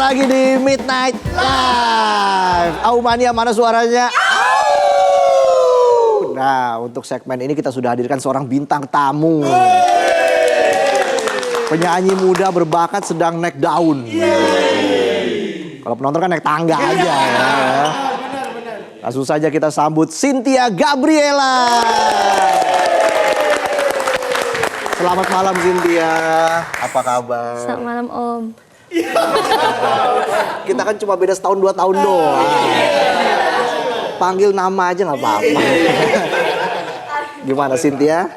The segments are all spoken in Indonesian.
lagi di Midnight Live. Aumania mana suaranya? Nah, untuk segmen ini kita sudah hadirkan seorang bintang tamu. Penyanyi muda berbakat sedang naik daun. Kalau penonton kan naik tangga aja ya. Langsung saja kita sambut Cynthia Gabriela. Selamat malam Cynthia, apa kabar? Selamat malam Om. Kita kan cuma beda setahun 2 tahun doang. Panggil nama aja nggak apa-apa. Gimana Cynthia?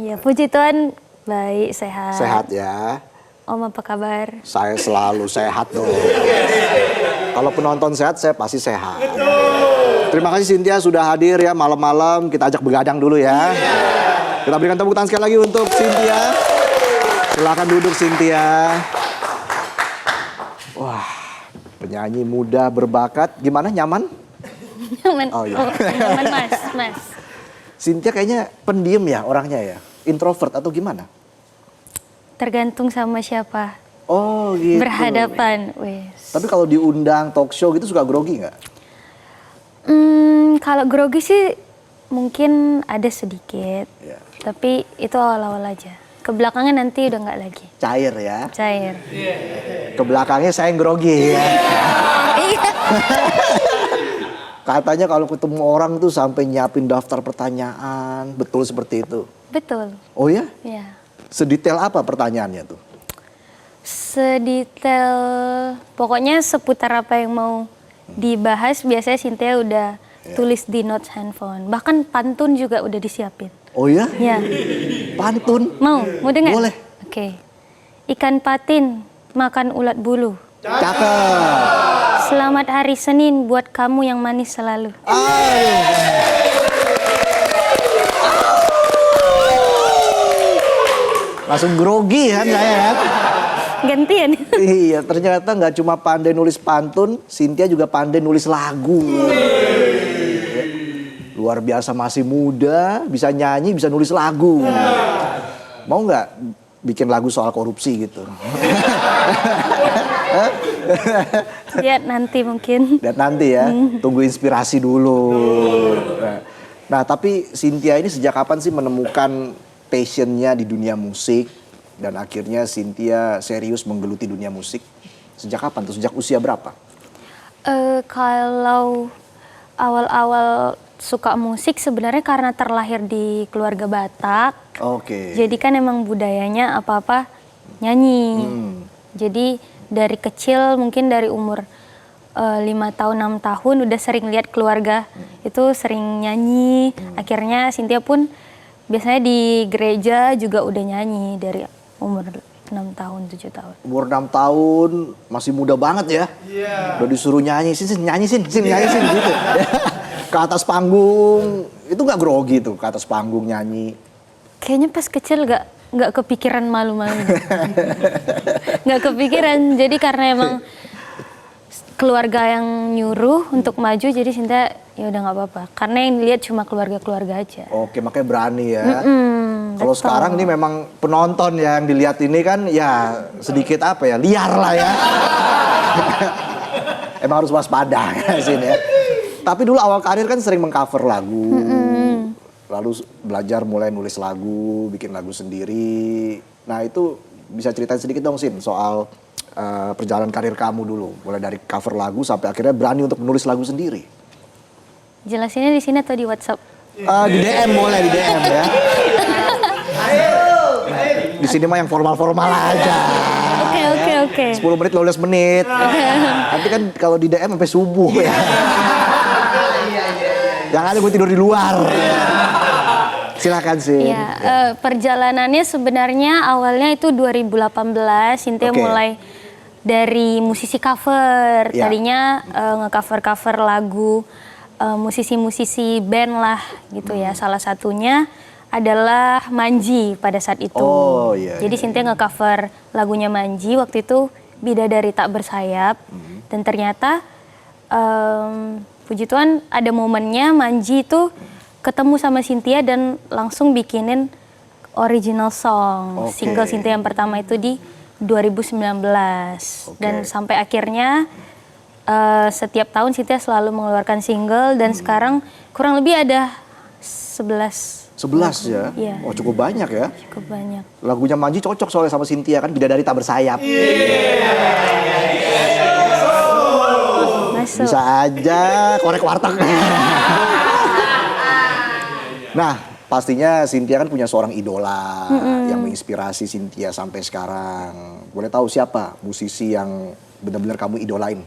Ya puji Tuhan baik, sehat. Sehat ya. Om apa kabar? Saya selalu sehat dong. Kalau penonton sehat, saya pasti sehat. Terima kasih Cynthia sudah hadir ya malam-malam. Kita ajak begadang dulu ya. Kita berikan tepuk tangan sekali lagi untuk Cynthia. Silakan duduk Cynthia. Wah, penyanyi muda berbakat. Gimana, nyaman? Nyaman. Oh iya. Nyaman mas. Cynthia kayaknya pendiam ya orangnya ya? Introvert atau gimana? Tergantung sama siapa. Oh gitu. Berhadapan, wes. Tapi kalau diundang talk show gitu suka grogi nggak? Kalau grogi sih mungkin ada sedikit. Ya. Tapi itu awal-awal aja. Kebelakangnya nanti udah nggak lagi. Cair ya? Cair. Ke belakangnya saya yang grogi ya. Iya. Katanya kalau ketemu orang tuh sampai nyiapin daftar pertanyaan. Betul seperti itu? Betul. Oh ya? Ya. Sedetail apa pertanyaannya tuh? Sedetail, pokoknya seputar apa yang mau dibahas biasanya Cynthia udah tulis di notes handphone. Bahkan pantun juga udah disiapin. Oh ya? Ya. Pantun? Mau dengar? Boleh. Oke. Ikan patin makan ulat bulu. Cakep. Selamat hari Senin buat kamu yang manis selalu. Langsung grogi kan saya kan? Gantian. Iya, ternyata nggak cuma pandai nulis pantun, Cynthia juga pandai nulis lagu. Luar biasa, masih muda, bisa nyanyi, bisa nulis lagu. Mau nggak bikin lagu soal korupsi gitu? Lihat nanti mungkin. Lihat nanti ya, tunggu inspirasi dulu. Nah, tapi Cynthia ini sejak kapan sih menemukan passionnya di dunia musik? Dan akhirnya Cynthia serius menggeluti dunia musik. Sejak kapan tuh? Sejak usia berapa? Kalau awal-awal suka musik sebenarnya karena terlahir di keluarga Batak. Oke. Jadi kan emang budayanya apa-apa nyanyi. Jadi dari kecil mungkin dari umur 5 tahun, 6 tahun udah sering lihat keluarga itu sering nyanyi. Akhirnya Cynthia pun biasanya di gereja juga udah nyanyi dari umur 6 tahun, 7 tahun. Umur 6 tahun, masih muda banget ya. Udah disuruh nyanyi, nyanyi gitu. Ke atas panggung, itu gak grogi tuh ke atas panggung nyanyi? Kayaknya pas kecil nggak kepikiran malu-malu. Nggak kepikiran, jadi karena emang keluarga yang nyuruh untuk maju, jadi Cynthia ya udah nggak apa-apa. Karena yang dilihat cuma keluarga-keluarga aja. Oke, makanya berani ya. Kalau sekarang ini memang penonton yang dilihat ini kan ya sedikit apa ya, liar lah ya. Emang harus waspada ya sini ya. Tapi dulu awal karir kan sering mengcover lagu. Lalu belajar mulai nulis lagu, bikin lagu sendiri. Nah itu bisa ceritain sedikit dong Sin soal perjalanan karir kamu dulu. Mulai dari cover lagu sampai akhirnya berani untuk menulis lagu sendiri. Jelasinnya di sini atau di WhatsApp? Di DM boleh, di DM ya. Di sini mah yang formal-formal aja. Oke. 10 menit, 15 menit. Nanti kan kalau di DM sampai subuh ya. Yang ada gue tidur di luar. Silakan sih. Iya, perjalanannya sebenarnya awalnya itu 2018. Cynthia mulai dari musisi cover. Tadinya nge-cover lagu musisi-musisi band lah gitu ya. Salah satunya adalah Manji pada saat itu. Jadi Cynthia nge-cover lagunya Manji waktu itu Bidadari Tak Bersayap. Dan ternyata puji Tuhan ada momennya Manji itu ketemu sama Cynthia dan langsung bikinin original song. Single Cynthia yang pertama itu di 2019. Oke. Dan sampai akhirnya setiap tahun Cynthia selalu mengeluarkan single dan sekarang kurang lebih ada 11 11 ya? Iya. Oh cukup banyak ya. cukup banyak. Lagunya Manji cocok soalnya sama Cynthia kan, Bidadari Tak Bersayap. Masuk. Bisa aja korek warteg. Nah, pastinya Cynthia kan punya seorang idola yang menginspirasi Cynthia sampai sekarang. Boleh tahu siapa musisi yang benar-benar kamu idolain?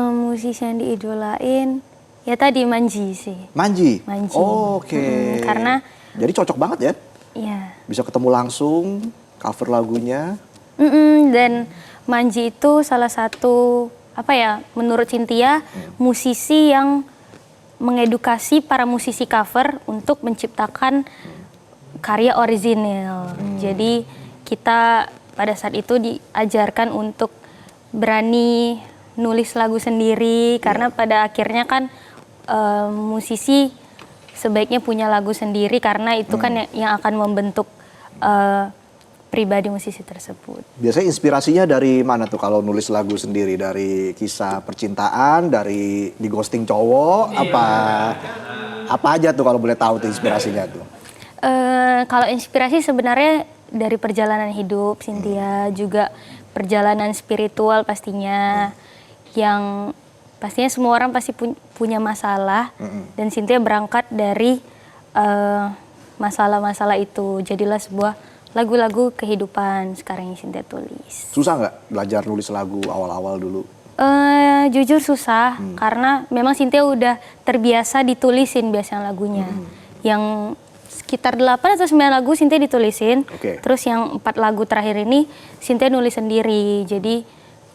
Musisi yang diidolain ya tadi Manji sih. Manji? Manji. Oh, oke. Karena Jadi cocok banget ya? ya. Bisa ketemu langsung, cover lagunya. Dan Manji itu salah satu apa ya menurut Cynthia musisi yang mengedukasi para musisi cover untuk menciptakan karya orisinil. Jadi kita pada saat itu diajarkan untuk berani nulis lagu sendiri karena pada akhirnya kan musisi sebaiknya punya lagu sendiri karena itu kan yang akan membentuk pribadi musisi tersebut. Biasanya inspirasinya dari mana tuh kalau nulis lagu sendiri? Dari kisah percintaan, dari di ghosting cowok, apa aja tuh kalau boleh tahu tuh inspirasinya tuh? Kalau inspirasi sebenarnya dari perjalanan hidup Cynthia, juga perjalanan spiritual pastinya, yang pastinya semua orang pasti punya masalah, dan Cynthia berangkat dari masalah-masalah itu. Jadilah sebuah lagu-lagu kehidupan sekarang yang Cynthia tulis. Susah nggak belajar nulis lagu awal-awal dulu? Jujur susah, karena memang Cynthia udah terbiasa ditulisin biasanya lagunya. Yang sekitar 8 atau 9 lagu Cynthia ditulisin, terus yang 4 lagu terakhir ini Cynthia nulis sendiri. Jadi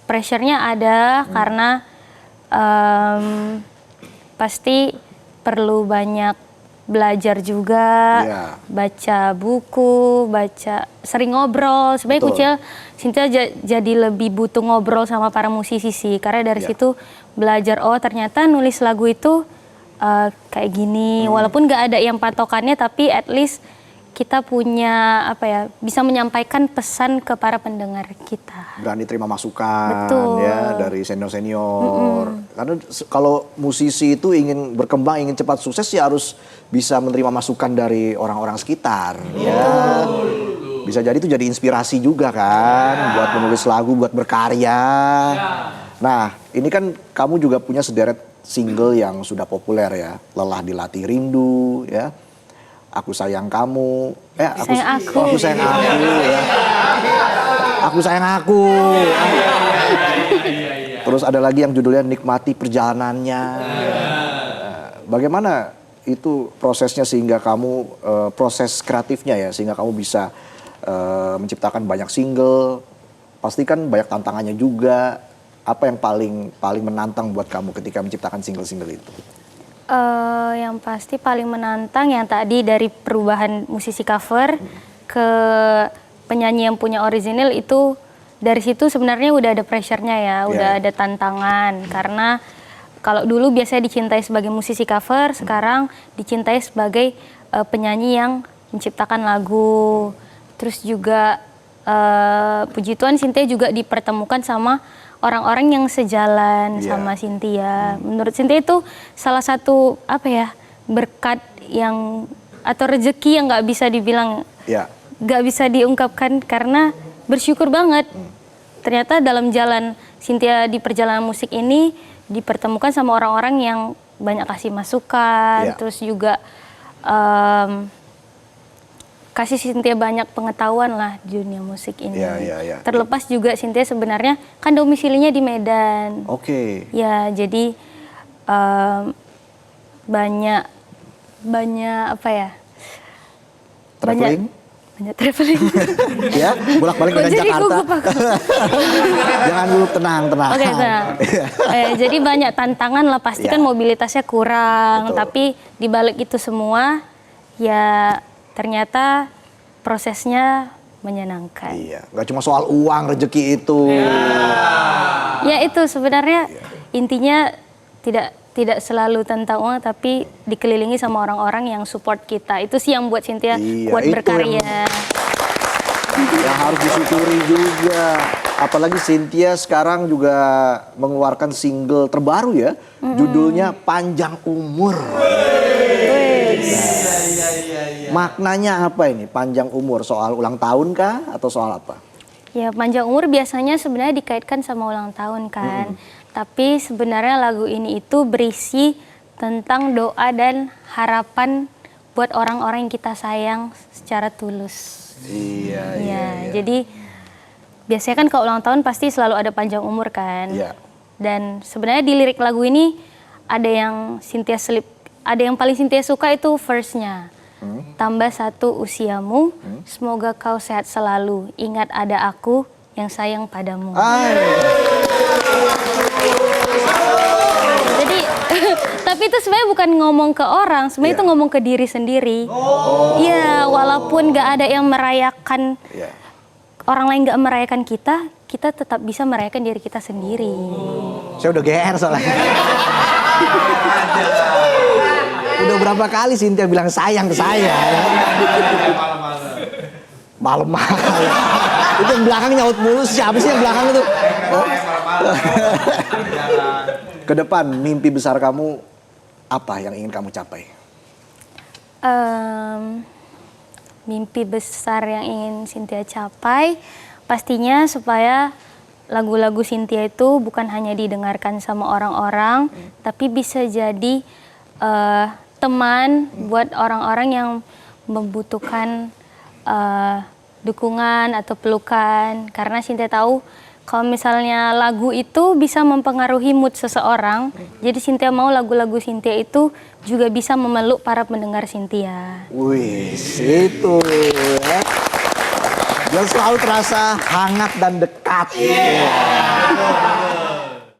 pressure-nya ada karena pasti perlu banyak belajar juga, baca buku, sering ngobrol. Sebenarnya Kucil, Cynthia jadi lebih butuh ngobrol sama para musisi sih, karena dari situ belajar, oh ternyata nulis lagu itu kayak gini. Walaupun nggak ada yang patokannya, tapi at least kita punya apa ya, bisa menyampaikan pesan ke para pendengar kita. Berani terima masukan. Betul. Ya dari senior-senior. Karena kalau musisi itu ingin berkembang, ingin cepat sukses ya harus bisa menerima masukan dari orang-orang sekitar. Ya. Bisa jadi itu jadi inspirasi juga kan buat menulis lagu, buat berkarya. Nah, ini kan kamu juga punya sederet single yang sudah populer ya. Lelah Dilatih Rindu ya. Aku Sayang Kamu, Aku Sayang Aku ya. Aku Sayang Aku. Terus ada lagi yang judulnya Nikmati Perjalanannya. Bagaimana itu prosesnya sehingga kamu, proses kreatifnya ya, sehingga kamu bisa menciptakan banyak single. Pasti kan banyak tantangannya juga. Apa yang paling menantang buat kamu ketika menciptakan single-single itu? Yang pasti paling menantang yang tadi dari perubahan musisi cover ke penyanyi yang punya orisinil itu, dari situ sebenarnya udah ada pressure-nya ya, udah ada tantangan. Karena kalau dulu biasanya dicintai sebagai musisi cover, sekarang dicintai sebagai penyanyi yang menciptakan lagu. Terus juga puji Tuhan Cynthia juga dipertemukan sama orang-orang yang sejalan sama Cynthia. Menurut Cynthia itu salah satu apa ya, berkat yang atau rezeki yang nggak bisa dibilang, nggak bisa diungkapkan, karena bersyukur banget. Ternyata dalam jalan Cynthia di perjalanan musik ini dipertemukan sama orang-orang yang banyak kasih masukan, terus juga kasih Cynthia banyak pengetahuan lah di dunia musik ini. Terlepas juga Cynthia sebenarnya kan domisilinya di Medan. Ya, jadi banyak apa ya? Traveling? Banyak traveling. Ya, bolak-balik dengan Jakarta. Jangan dulu, tenang. Oke, tenang. Jadi banyak tantangan lah, pasti kan mobilitasnya kurang. Tapi di balik itu semua, ya ternyata prosesnya menyenangkan. Iya, nggak cuma soal uang, rezeki itu. Ya itu sebenarnya intinya tidak selalu tentang uang, tapi dikelilingi sama orang-orang yang support kita. Itu sih yang buat Cynthia kuat berkarya. Yang harus disyukuri juga. Apalagi Cynthia sekarang juga mengeluarkan single terbaru ya. Judulnya Panjang Umur. Maknanya apa ini panjang umur? Soal ulang tahun kah atau soal apa? Ya, panjang umur biasanya sebenarnya dikaitkan sama ulang tahun kan. Tapi sebenarnya lagu ini itu berisi tentang doa dan harapan buat orang-orang yang kita sayang secara tulus. Iya. Jadi biasanya kan kalau ulang tahun pasti selalu ada panjang umur kan. Iya. Dan sebenarnya di lirik lagu ini ada yang paling Cynthia suka itu verse-nya. Tambah satu usiamu, semoga kau sehat selalu. Ingat ada aku yang sayang padamu. Jadi, tapi itu sebenarnya bukan ngomong ke orang, sebenarnya itu ngomong ke diri sendiri. Iya, walaupun gak ada yang merayakan, orang lain gak merayakan kita, kita tetap bisa merayakan diri kita sendiri. Saya udah GR soalnya. Udah berapa kali Cynthia bilang sayang ke saya. Malam-malam. Itu yang belakang nyaut mulu, siapa sih yang belakang itu? Ke depan, mimpi besar kamu apa yang ingin kamu capai? Mimpi besar yang ingin Cynthia capai, pastinya supaya lagu-lagu Cynthia itu bukan hanya didengarkan sama orang-orang, tapi bisa jadi teman buat orang-orang yang membutuhkan dukungan atau pelukan. Karena Cynthia tahu kalau misalnya lagu itu bisa mempengaruhi mood seseorang, jadi Cynthia mau lagu-lagu Cynthia itu juga bisa memeluk para pendengar Cynthia. Wih, itu ya. Dan selalu terasa hangat dan dekat.